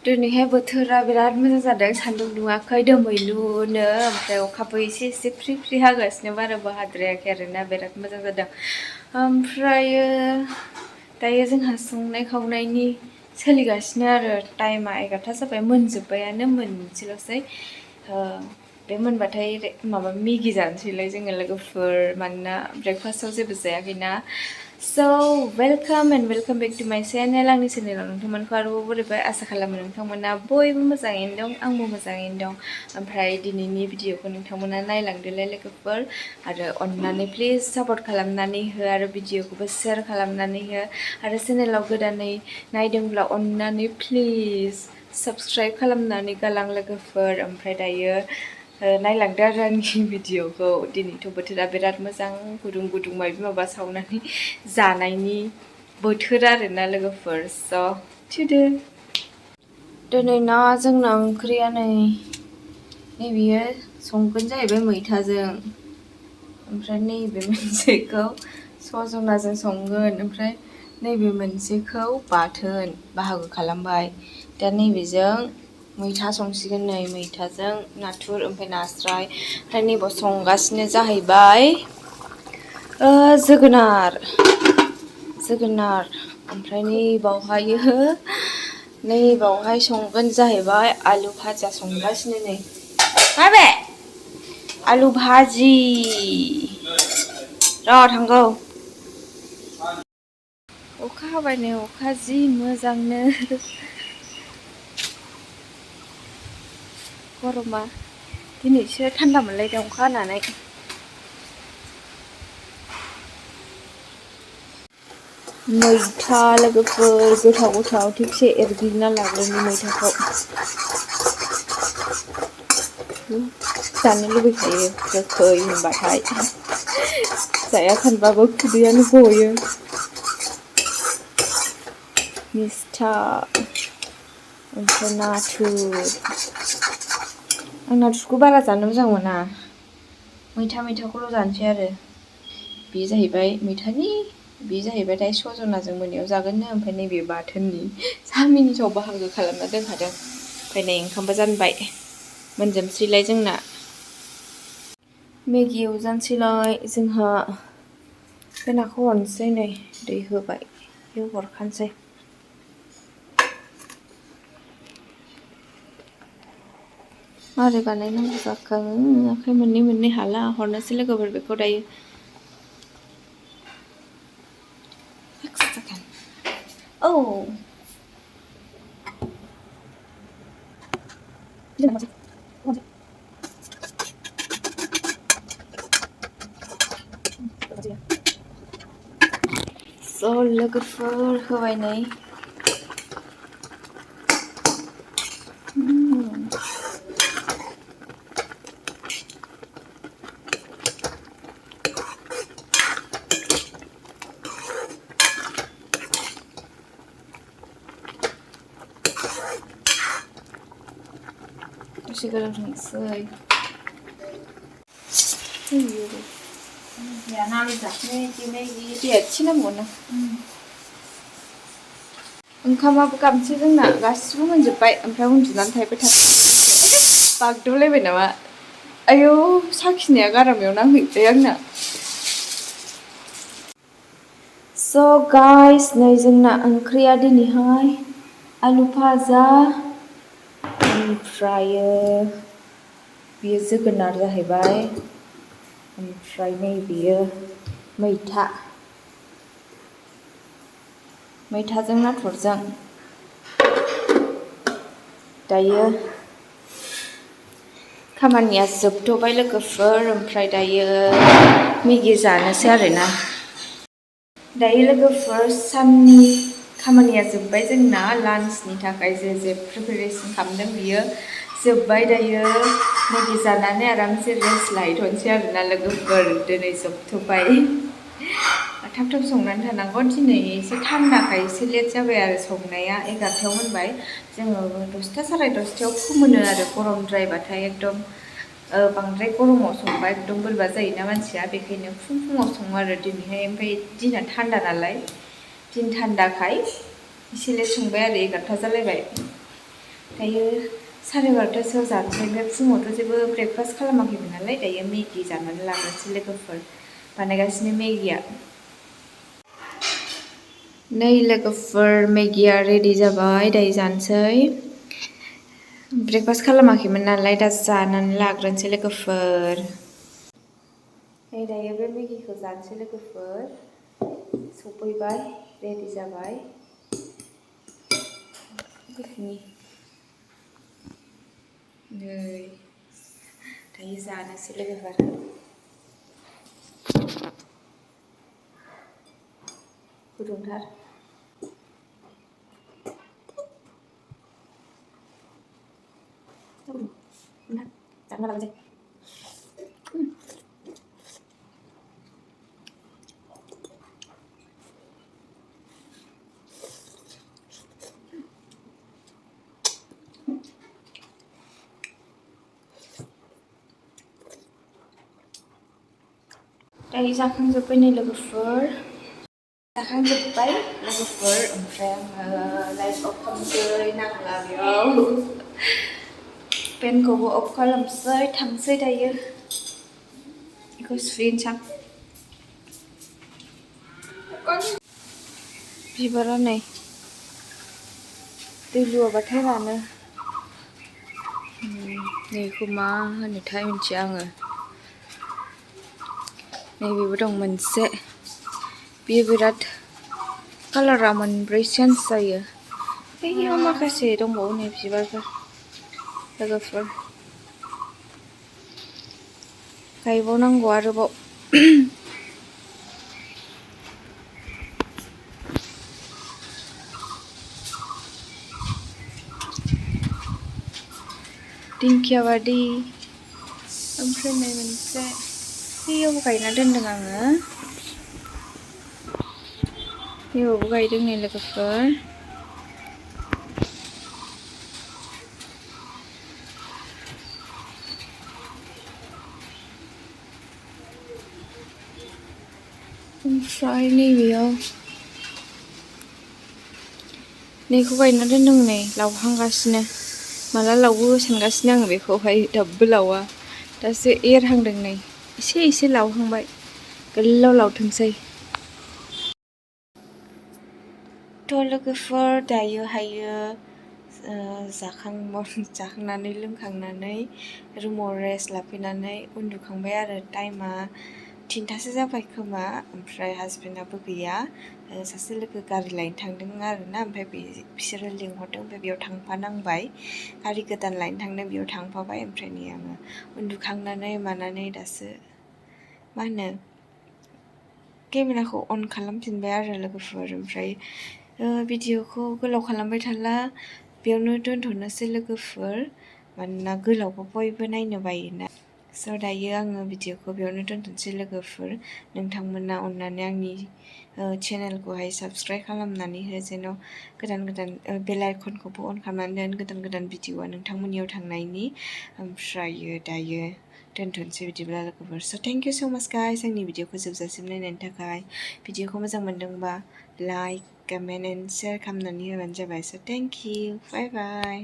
दिनैहाय बोथोरा बिराद मोजां जादों सान्दुं दुङाखै दोमैलुनो ओमफ्राय अखाबो एसे एसे फ्रि फ्रि हागासिनो बाराबो हाद्रायाखै आरोना बिराद मोजां जादों ओमफ्रायो दायो जोंहा संनाय खावनायनि सोलिगासिनो आरो टाइमा 11ता जाबाय मोनजोब्बायानो मोनसेल'सै बे मोनबाथाय माबा मेगि जानोसैलाय जोङो लोगोफोर मानोना ब्रेकफास्टआव जेबो जायाखैना So welcome and welcome back to my channel आंनि चेनेलाव नोंथांमोनखौ आरोबाव बोरैबा आसा खालामो नोंथांमोना बयबो मोजाङैनो दं आंबो मोजाङैनो दं ओमफ्राय दिनैनि भिडिअखौ नोंथांमोना नायलांदोलाय लोगोफोर आरो अननानै प्लिज सापर्ट खालामनानै हो आरो भिडिअखौबो शेयार खालामनानै हो आरो चेनेलाव गोदानै नायदोंब्ला अननानै प्लिज साबस्क्राइब खालामनानै गालां लोगोफोर ओमफ्राय दायो नायलांदो आरो आंनि भिडिअखौ दिनैथ' बोथोरा बिराद मोजां गुदुं गुदुं माबा सावनानै जानायनि बोथोर आरोना लोगोफोर स' थुदो दिनैना जोंना ओंख्रिया नैबेयो संगोन जाहैबाय मैथाजों ओमफ्राय नैबे मोनसेखौ सजनाजों संगोन ओमफ्राय नैबे मोनसेखौ बाथोन बाहागो खालामबाय दा नैबेजों मैथा संसिगोन नै मैथाजों नाथुर ओमफ्राय नास्राय ओमफ्राय नैबाव संगासिनो जाहैबाय जोगोनार ओमफ्राय नैबावहाय संगोन जाहैबाय आलु भाजा संगासिनो नै माबे आलु भाजि र' थांगौ अखा हाबाय नै अखा जि मोजांनो गरमा दिनैसो थान्दा मोनलायदों अखा हानानै मैथा लोगोफोर गोथाव थिगसे एरग्लिना लाग्रोनि मैथाखौ जानो लुबैखायो गोखै होनबाथाय जाया सानबाबो खुदैयानो गयो मिस्था ओमफ्राय नाथुर आं नाथुरखौ बारा जानो मोजां मोना मैथाखौल' जानोसै आरो बे जाहैबाय मैथानि बे जाहैबाय दायो सजनाजों मोनायाव जागोननो ओमफ्राय नैबे बाथोननि 3 मिनिटाव बाहागो खालामना दोनखादों ओमफ्राय नै ओंखामबो जानबाय मोनजोबसैलाय जोंना मेगि एवजानोसैलाय जोंहा बे नाखौ हरनोसै नै दै होबाय बेयाव हरखानोसै मारै बानायनांगौ जाखो आखाइ मोननै हाला हरनोसै लोगोफोर बेखौ दायो औ ज' लोगोफोर होबाय नै दसे गोदौ थांसै मैगि दैया एसे नांगौना ओंखामाबो गाबसै जोंना गासिबो मोनजोब्बाय ओमफ्राय उन्दुनानै थाहैबाय बागदावलायबाय नामा आयौ साखिनाया गारामायाव नांहैबाय आंना स' गाइस नै जोंना ओंख्रिया दिनैहाय आलु भाजा ओमफ्रायो बेयो जोगोनार जाहैबाय ओमफ्राय नैबेयो मैथाजों नाथुरजों दायो खामानिया जोबथ'बाय लोगोफोर ओमफ्राय दायो मेगि जानोसै आरोना दायो लोगोफोर साननि खामानिया जोब्बाय जोंना लान्चनि थाखाय जे प्रिपेरेसन खालामदों बियो जोब्बाय दायो मेगि जानानै आरामसे रेस्ट लाहैथ'नोसै आरोना लोगोफोर दिनै जोबथ'बाय थाब संनानै थानांगौ दिनै एसे थान्दाखाय एसे लेट जाबाय आरो संनाया 11थायाव मोनबाय जोङो 10ता साराय 10थायाव फोमोनो आरो गरमद्रायबाथाय एकदम बांद्राय गरमाव संबा एकदम बोरैबा जायोना मानसिया बेखायनो फुङाव सङो आरो दिनैहाय ओमफ्राय दिना थान्दा नालाय दिन थान्दाखाय एसे लेट संबाय आरो 11ता जालायबाय दायो 12:30 जानोसै ओमफ्राय फुङावथ' जेबो ब्रेकफास्ट खालामाखैमोन नालाय दायो मेगि जानानै लाग्रोनोसै लोगोफोर बानायगासिनो मेगिया नै लोगोफोर मेगिया रेडि जाबाय दायो जानोसै ब्रेकफास्ट खालामाखैमोन नालाय दा जानानै लाग्रोनोसै लोगोफोर नै दायो बे मेगिखौ जानोसै लोगोफोर सफैबाय रेडि जाबाय गोथावनि नै दायो जानोसै लोगोफोर गुदुंथार jangan lagi dari जाखांजोब्बाय नै लोगोफोर जाखांजोब्बाय लोगोफोर ओमफ्राय आङो लाइट अफ खालामसै नांला बेयाव पेनखौबो अफ खालामसै थांसै दायो बेखौ सुहैनोसै बिबारा नै दै लुवाबाथाय रानो नैखौ मा होनोथाय मिथिया आङो नैबेबो दं मोनसे बेयो बिराद कालारा मोनब्रै चेन्ज जायो बैयाव माखासे दंबावो नै बिबारफोर लोगोफोर गायबावनांगौ आरोबाव दिंखिया बादि ओमफ्राय नै मोनसे बैयावबो गायना दोनदों आङो बैयावबो गायदों नै लोगोफोर ओमफ्राय नैबेयाव नैखौ गायना दोनदों नै लावहांगासिनो माला लावो सानगासिनो आङो बेखौहाय दाबो लावा दासो एरहांदों नै एसे लावहांबाय गोलाव लावथोंसै थ' लोगोफोर दायोहायो जाखांनानै लोंखांनानै रुमाव रेस्ट लाफैनानै उन्दुखांबाय आरो टाइमा 3थासो जाबाय खोमा ओमफ्राय हासबेन्डआबो गैया सासे लोगो गारि लायनो थांदों आरोना ओमफ्राय बिसोरो लिंहरदों ओमफ्राय बेयाव थांफानांबाय गारि गोदान लायनो थांदों बेयाव थांफाबाय ओमफ्राय नै आङो उन्दुखांनानै मानानै दासो मा होनो केमेराखौ अन खालामफिनबाय आरो लोगोफोर ओमफ्राय भिडिअखौ गोलाव खालामबाय थाला बेयावनो दोनथ'नोसै लोगोफोर मानोना गोलावबो बयबो नायनो बायोना स' दायो आङो भिडिअखौ बेयावनो दोनथ'नोसै लोगोफोर नोंथांमोना अननानै आंनि चेनेलखौहाय साबस्क्राइब खालामनानै हो जेन' गोदान बेल आइकनखौबो अन खालामनानै दोन गोदान भिडिअआ नोंथांमोननियाव थांनायनि ओमफ्रायो दायो दोनथ'नोसै बिदिब्ला लोगोफोर स' थेंक इउ स' माच गाइस आंनि भिडिअखौ जोबजासिम नायनायनि थाखाय भिडिअखौ मोजां मोनदोंबा लाइक कमेन्ट एन्ड शेयार खालामनानै होबानो जाबाय स' थेंक इउ बाय बाय